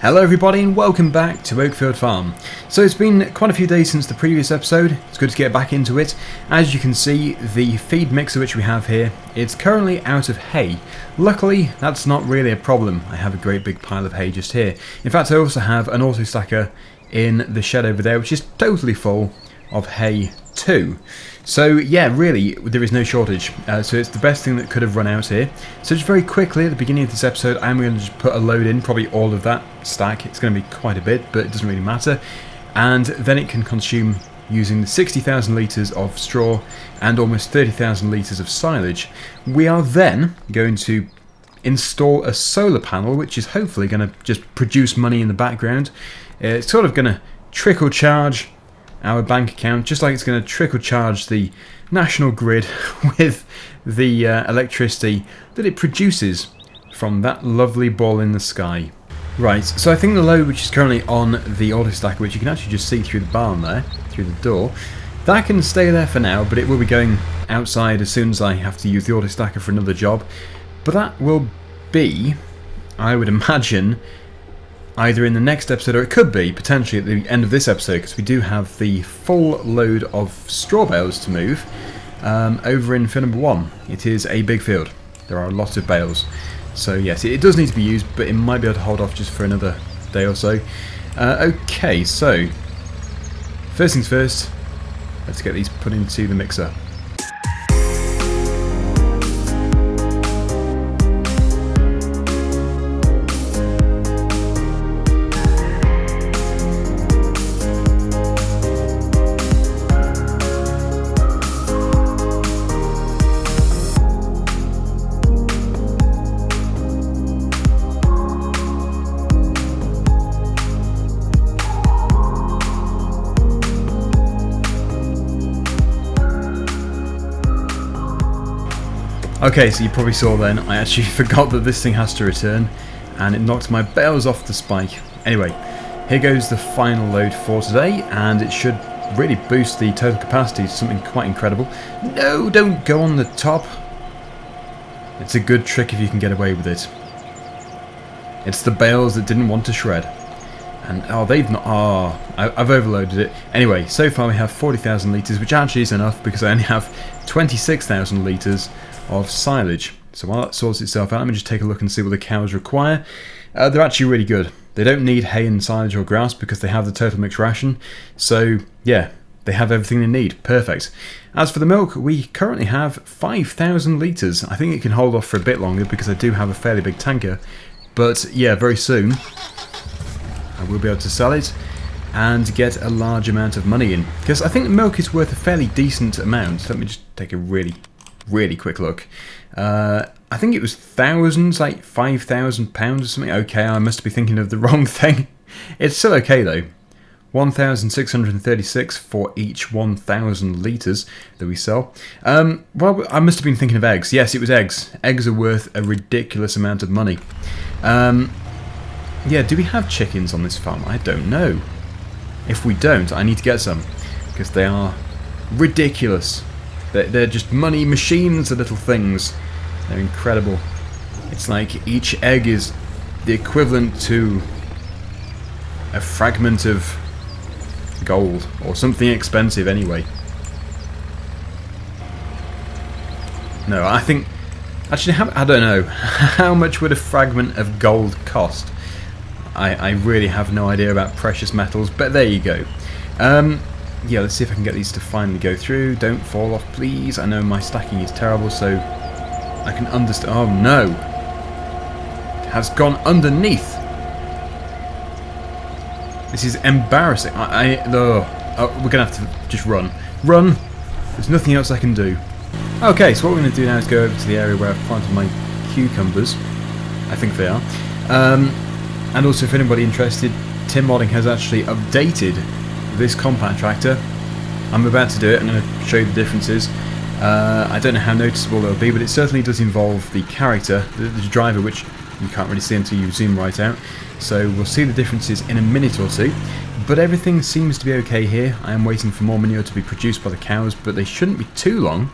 Hello everybody and welcome back to Oakfield Farm. So it's been quite a few days since the previous episode. It's good to get back into it. As you can see, the feed mixer which we have here, it's currently out of hay. Luckily, that's not really a problem. I have a great big pile of hay just here. In fact, I also have an auto stacker in the shed over there which is totally full of hay too. So yeah, really, there is no shortage. So it's the best thing that could have run out here. So just very quickly, at the beginning of this episode, I'm going to just put a load in, probably all of that stack. It's going to be quite a bit, but it doesn't really matter. And then it can consume using the 60,000 litres of straw and almost 30,000 litres of silage. We are then going to install a solar panel, which is hopefully going to just produce money in the background. It's sort of going to trickle charge our bank account, just like it's going to trickle charge the national grid with the electricity that it produces from that lovely ball in the sky. Right, so I think the load which is currently on the auto stacker, which you can actually just see through the barn there, through the door, that can stay there for now, but it will be going outside as soon as I have to use the auto stacker for another job. But that will be, I would imagine, either in the next episode, or it could be potentially at the end of this episode, because we do have the full load of straw bales to move over in field number 1. It is a big field. There are a lot of bales. So yes, it does need to be used, but it might be able to hold off just for another day or so. Okay, so first things first, let's get these put into the mixer. Okay, so you probably saw then, I actually forgot that this thing has to return, and it knocked my bales off the spike. Anyway, here goes the final load for today, and it should really boost the total capacity to something quite incredible. No, don't go on the top. It's a good trick if you can get away with it. It's the bales that didn't want to shred. And, oh, they've not, I've overloaded it. Anyway, so far we have 40,000 litres, which actually is enough because I only have 26,000 litres of silage. So while that sorts itself out, let me just take a look and see what the cows require. They're actually really good. They don't need hay and silage or grass because they have the total mixed ration. So yeah, they have everything they need. Perfect. As for the milk, we currently have 5,000 litres. I think it can hold off for a bit longer because I do have a fairly big tanker. But yeah, very soon I will be able to sell it and get a large amount of money in. Because I think the milk is worth a fairly decent amount. Let me just take a really quick look. I think it was thousands, like £5,000 or something. Okay, I must be thinking of the wrong thing. It's still okay though. 1,636 for each 1,000 litres that we sell. Well, I must have been thinking of eggs. Yes, it was eggs. Eggs are worth a ridiculous amount of money. Yeah, do we have chickens on this farm? I don't know. If we don't, I need to get some because they are ridiculous. They're just money machines, the little things. They're incredible. It's like each egg is the equivalent to a fragment of gold, or something expensive anyway. No, I think... Actually, I don't know. How much would a fragment of gold cost? I really have no idea about precious metals, but there you go. Yeah, let's see if I can get these to finally go through. Don't fall off, please. I know my stacking is terrible, so I can understand. Oh no! It has gone underneath. This is embarrassing. We're gonna have to just run. Run! There's nothing else I can do. Okay, so what we're gonna do now is go over to the area where I've planted my cucumbers. I think they are. And also, if anybody interested, Tim Modding has actually updated this compact tractor. I'm about to do it. I'm going to show you the differences. I don't know how noticeable they'll be, but it certainly does involve the character, the driver, which you can't really see until you zoom right out. So we'll see the differences in a minute or two. But everything seems to be okay here. I am waiting for more manure to be produced by the cows, but they shouldn't be too long.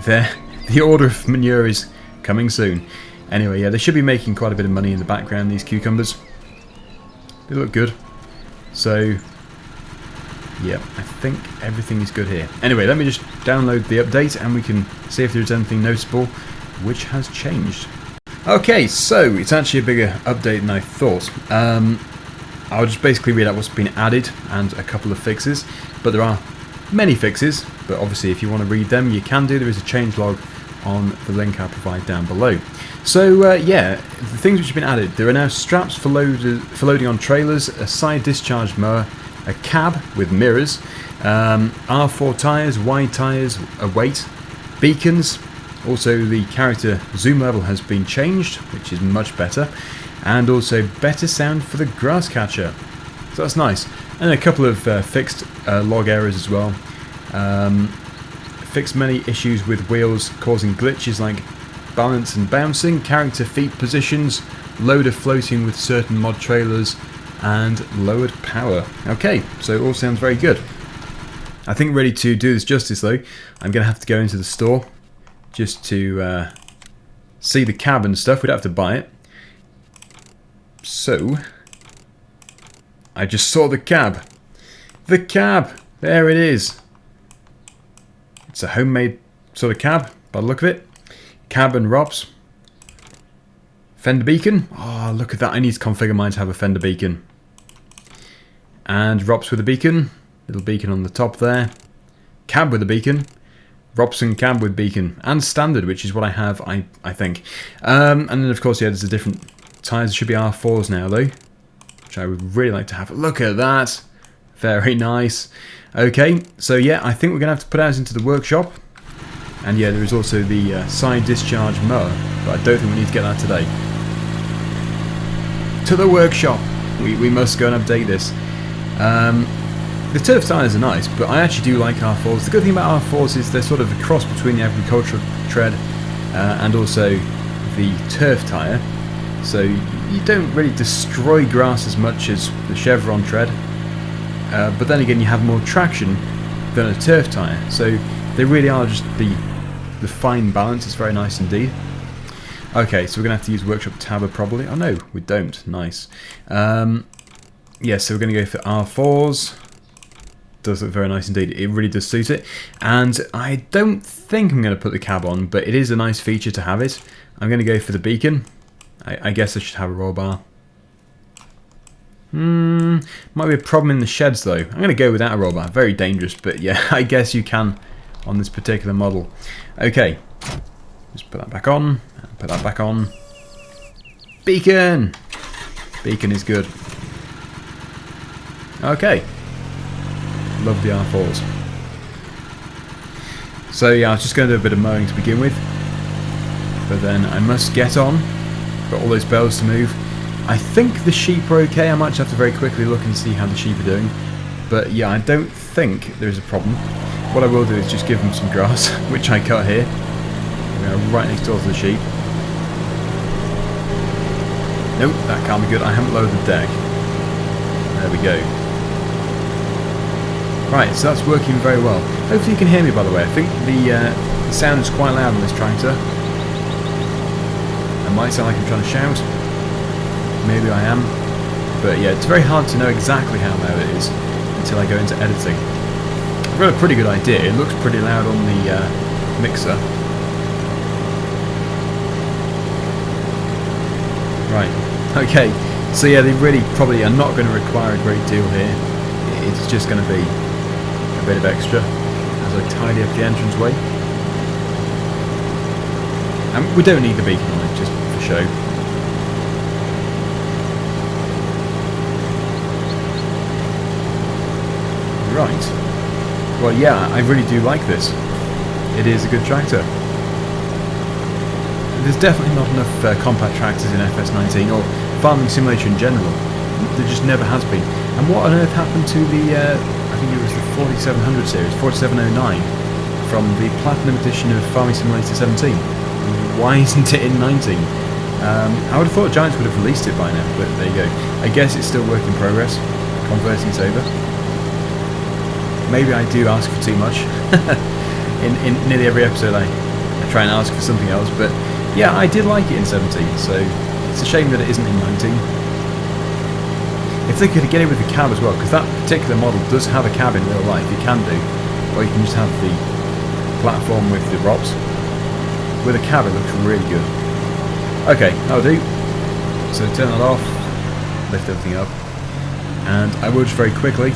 The order of manure is coming soon. Anyway, yeah, they should be making quite a bit of money in the background, these cucumbers. They look good. So, yeah, I think everything is good here. Anyway, let me just download the update and we can see if there's anything noticeable which has changed. Okay, so it's actually a bigger update than I thought. I'll just basically read out what's been added and a couple of fixes, but there are many fixes, but obviously if you want to read them you can do. There is a changelog on the link I'll provide down below. So yeah, the things which have been added: there are now straps for loading on trailers, a side discharge mower, a cab with mirrors, R4 tyres, wide tyres, a weight, beacons. Also the character zoom level has been changed, which is much better, and also better sound for the grass catcher. So that's nice. And a couple of fixed log errors as well. Fixed many issues with wheels causing glitches like balance and bouncing, character feet positions, loader floating with certain mod trailers, and lowered power. Okay, so it all sounds very good. I think ready to do this justice though, I'm going to have to go into the store just to see the cab and stuff. We'd have to buy it. So, I just saw the cab. The cab! There it is. It's a homemade sort of cab, by the look of it. Cab and ROPS. Fender beacon. Oh, look at that. I need to configure mine to have a fender beacon. And ROPS with a beacon. Little beacon on the top there. Cab with a beacon. ROPS and cab with beacon. And standard, which is what I have, I think. And then, of course, yeah, there's the different tyres. There should be R4s now, though, which I would really like to have. Look at that. Very nice. Okay, so yeah, I think we're going to have to put ours into the workshop. And yeah, there is also the side discharge mower, but I don't think we need to get that today. To the workshop. We must go and update this. The turf tyres are nice, but I actually do like R4s. The good thing about R4s is they're sort of a cross between the agricultural tread and also the turf tyre. So you don't really destroy grass as much as the chevron tread. But then again, you have more traction than a turf tyre. So they really are just the fine balance. It's very nice indeed. Okay, so we're going to have to use Workshop Tabber probably. Oh no, we don't. Nice. Yeah, so we're going to go for R4s. Does look very nice indeed. It really does suit it. And I don't think I'm going to put the cab on, but it is a nice feature to have it. I'm going to go for the beacon. I guess I should have a roll bar. Might be a problem in the sheds though. I'm going to go without a roll bar. Very dangerous, but yeah, I guess you can on this particular model. Okay, just put that back on, and put that back on. Beacon! Beacon is good. Okay. Love the R4s. So yeah, I was just going to do a bit of mowing to begin with. But then I must get on. Got all those bales to move. I think the sheep are okay. I might just have to very quickly look and see how the sheep are doing. But yeah, I don't think there's a problem. What I will do is just give them some grass, which I cut here. We are right next door to the sheep. Nope, that can't be good. I haven't lowered the deck. There we go. Right, so that's working very well. Hopefully you can hear me, by the way. I think the sound is quite loud on this tractor. It might sound like I'm trying to shout. Maybe I am. But yeah, it's very hard to know exactly how loud it is until I go into editing. I've got a pretty good idea. It looks pretty loud on the mixer. Right, okay. So yeah, they really probably are not going to require a great deal here. It's just going to be a bit of extra as I tidy up the entranceway. And we don't need the beacon on it, just for show. Right. Well, yeah, I really do like this. It is a good tractor. There's definitely not enough compact tractors in FS19 or farming simulator in general. There just never has been. And what on earth happened to the, I think it was the 4700 series, 4709, from the Platinum edition of Farming Simulator 17? Why isn't it in 19? I would have thought Giants would have released it by now, but there you go. I guess it's still work in progress. Converting it over. Maybe I do ask for too much. in nearly every episode I try and ask for something else, but yeah, I did like it in 17, so it's a shame that it isn't in 19. If they could get it with the cab as well, because that particular model does have a cab in real life, you can do. Or you can just have the platform with the ROPS. With a cab it looks really good. Okay, that'll do. So turn that off, lift everything up, and I will just very quickly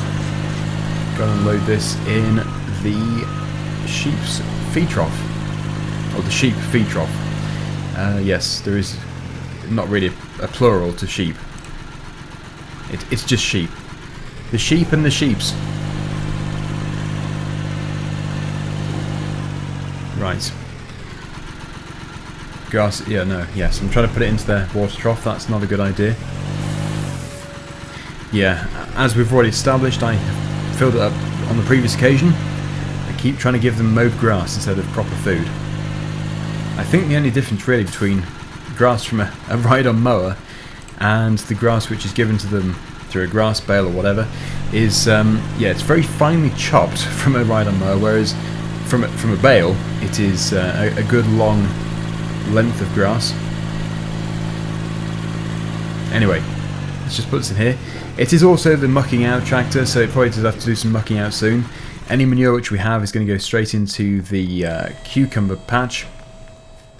go and load this in the sheep's feed trough. Or the sheep feed trough. Yes, there is not really a plural to sheep. It's just sheep. The sheep and the sheeps. Right. Grass, yeah, no, yes, I'm trying to put it into the water trough, that's not a good idea. Yeah, as we've already established, I filled it up on the previous occasion. I keep trying to give them mowed grass instead of proper food. I think the only difference really between grass from a ride-on mower and the grass which is given to them through a grass bale or whatever is, yeah, it's very finely chopped from a ride-on mower, whereas from a bale it is a good long length of grass. Anyway, let's just put this in here. It is also the mucking out tractor, so it probably does have to do some mucking out soon. Any manure which we have is going to go straight into the cucumber patch.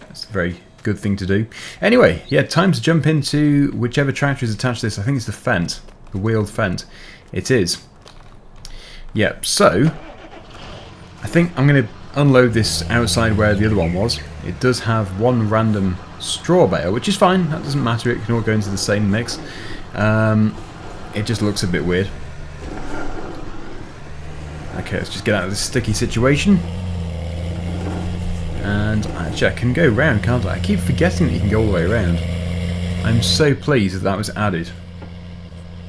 That's a very good thing to do. Anyway, yeah, time to jump into whichever tractor is attached to this. I think it's the Fendt, the wheeled Fendt. It is. Yep, so I think I'm going to unload this outside where the other one was. It does have one random straw bale, which is fine, that doesn't matter, it can all go into the same mix. It just looks a bit weird. Okay, let's just get out of this sticky situation. And actually I can go round, can't I? I keep forgetting that you can go all the way around. I'm so pleased that that was added.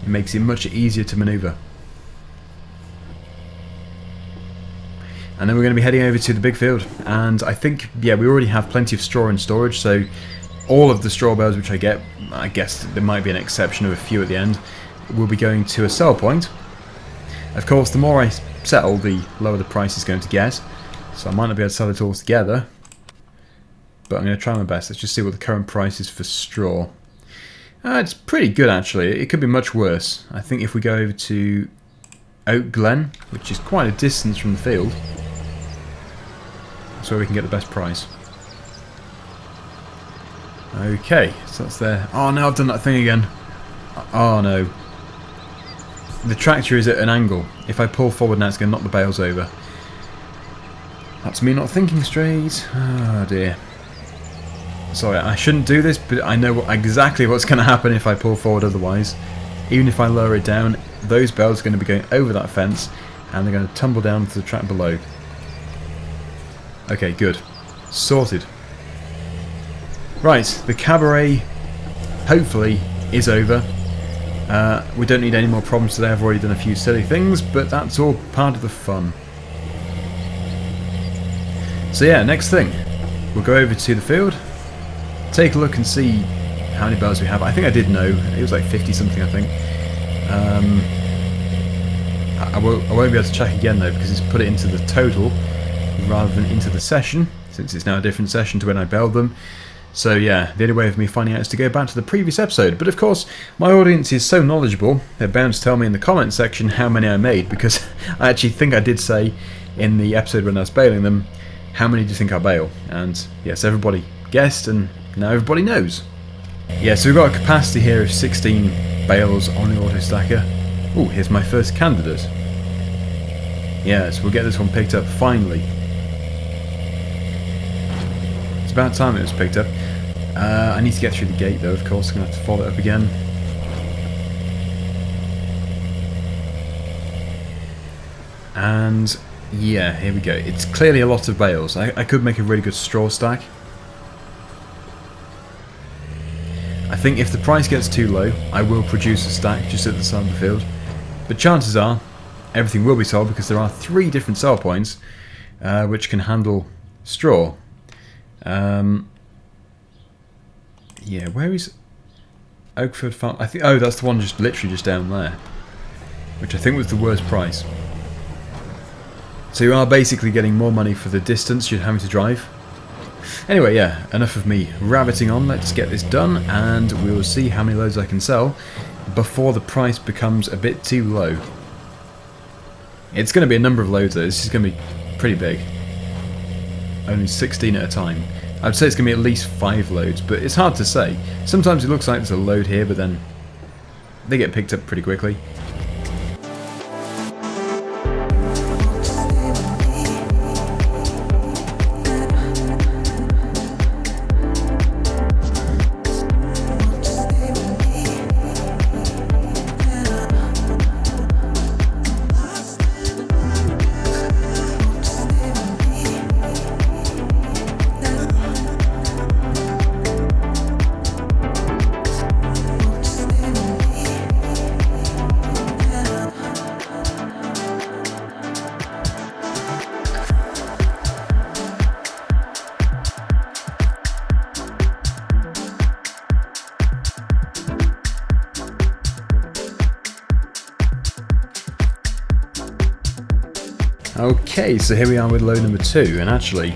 It makes it much easier to manoeuvre. And then we're going to be heading over to the big field, and I think, yeah, we already have plenty of straw in storage, so all of the straw bales which I get, I guess there might be an exception of a few at the end, will be going to a sell point. Of course, the more I sell, the lower the price is going to get, so I might not be able to sell it all together, but I'm going to try my best. Let's just see what the current price is for straw. It's pretty good, actually. It could be much worse. I think if we go over to Oak Glen, which is quite a distance from the field, that's where we can get the best price. Okay, so that's there. Oh no, I've done that thing again. Oh no. The tractor is at an angle. If I pull forward now, it's going to knock the bales over. That's me not thinking straight. Oh dear. Sorry, I shouldn't do this, but I know exactly what's going to happen if I pull forward otherwise. Even if I lower it down, those bales are going to be going over that fence, and they're going to tumble down to the track below. Okay, good. Sorted. Right, the cabaret, hopefully, is over. We don't need any more problems today. I've already done a few silly things, but that's all part of the fun. So yeah, next thing, we'll go over to the field, take a look and see how many bales we have. I think I did know, it was like 50 something, I think. I won't be able to check again though, because it's put it into the total rather than into the session, since it's now a different session to when I baled them. So yeah, the only way of me finding out is to go back to the previous episode. But of course, my audience is so knowledgeable, they're bound to tell me in the comment section how many I made, because I actually think I did say in the episode when I was baling them, how many do you think I bale? And yes, everybody guessed, and now everybody knows. Yeah, so we've got a capacity here of 16 bales on the auto stacker. Oh, here's my first candidate. Yeah, so we'll get this one picked up finally. It's about time it was picked up. I need to get through the gate though, of course. I'm going to have to fold it up again. And yeah, here we go. It's clearly a lot of bales. I could make a really good straw stack. I think if the price gets too low, I will produce a stack just at the side of the field. But chances are, everything will be sold because there are 3 different sell points which can handle straw. Yeah, where is Oakfield Farm? I think. Oh, that's the one just literally just down there, which I think was the worst price. So you are basically getting more money for the distance you're having to drive. Anyway, yeah, enough of me rabbiting on. Let's get this done, and we will see how many loads I can sell before the price becomes a bit too low. It's going to be a number of loads though. This is going to be pretty big. Only 16 at a time. I'd say it's going to be at least 5 loads, but it's hard to say. Sometimes it looks like there's a load here, but then they get picked up pretty quickly. Okay, so here we are with load number 2, and actually,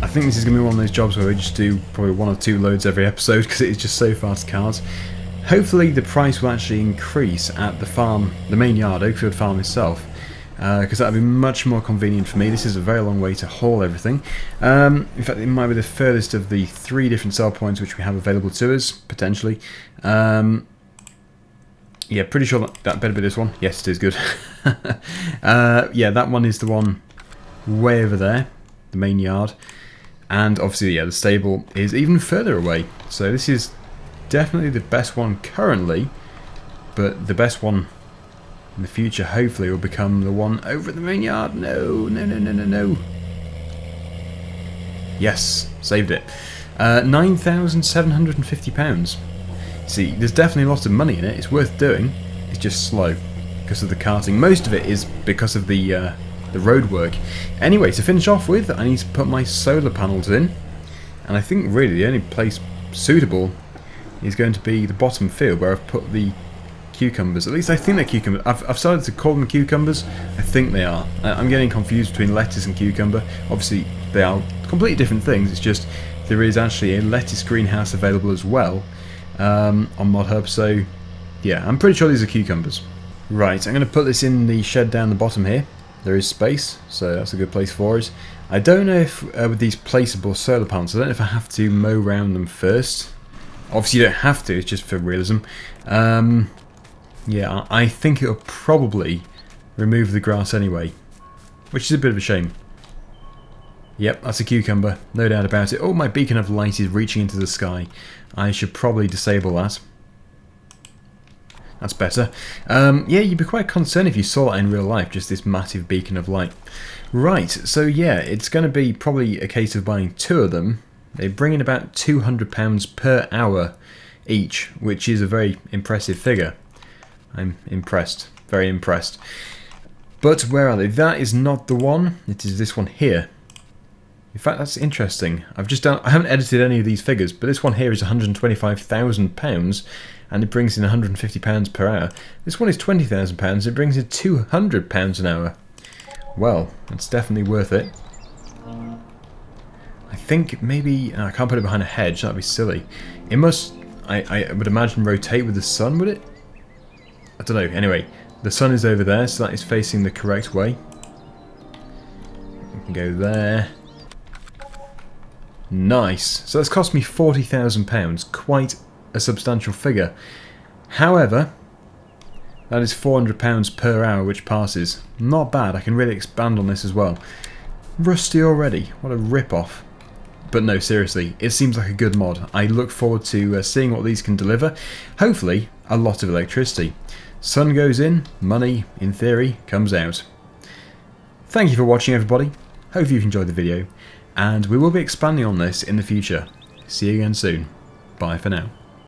I think this is going to be one of those jobs where we just do probably 1 or 2 loads every episode because it is just so fast cars. Hopefully the price will actually increase at the farm, the main yard, Oakfield farm itself, because that would be much more convenient for me. This is a very long way to haul everything. In fact, it might be the furthest of the 3 different sell points which we have available to us, potentially. Yeah, pretty sure that better be this one. Yes, it is good. Yeah, that one is the one way over there, the main yard. And obviously, yeah, the stable is even further away. So this is definitely the best one currently, but the best one in the future hopefully will become the one over at the main yard. No, no, no, no, no, no. Yes, saved it. £9,750. See, there's definitely lots of money in it. It's worth doing. It's just slow because of the carting. Most of it is because of the road work. Anyway, to finish off with, I need to put my solar panels in, and I think really the only place suitable is going to be the bottom field where I've put the cucumbers. At least I think they're cucumbers. I've started to call them cucumbers. I think they are. I'm getting confused between lettuce and cucumber. Obviously, they are completely different things. It's just there is actually a lettuce greenhouse available as well. On ModHub, so yeah, I'm pretty sure these are cucumbers. Right, I'm going to put this in the shed down the bottom here. There is space, so that's a good place for it. I don't know if with these placeable solar panels, I don't know if I have to mow around them first. Obviously you don't have to, it's just for realism. Yeah, I think it'll probably remove the grass anyway, which is a bit of a shame. Yep, that's a cucumber, no doubt about it. Oh, my beacon of light is reaching into the sky. I should probably disable that. That's better. Yeah, you'd be quite concerned if you saw that in real life, just this massive beacon of light. Right, so yeah, it's going to be probably a case of buying 2 of them. They bring in about £200 per hour each, which is a very impressive figure. I'm impressed, very impressed. But where are they? That is not the one, it is this one here. In fact, that's interesting. I haven't edited any of these figures, but this one here is £125,000, and it brings in £150 per hour. This one is £20,000. It brings in £200 an hour. Well, it's definitely worth it. I think maybe I can't put it behind a hedge. That'd be silly. It must, I would imagine, rotate with the sun. Would it? I don't know. Anyway, the sun is over there, so that is facing the correct way. We can go there. Nice. So that's cost me £40,000. Quite a substantial figure. However, that is £400 per hour which passes. Not bad. I can really expand on this as well. Rusty already. What a rip-off. But no, seriously, it seems like a good mod. I look forward to seeing what these can deliver. Hopefully, a lot of electricity. Sun goes in, money, in theory, comes out. Thank you for watching, everybody. Hope you've enjoyed the video. And we will be expanding on this in the future. See you again soon. Bye for now.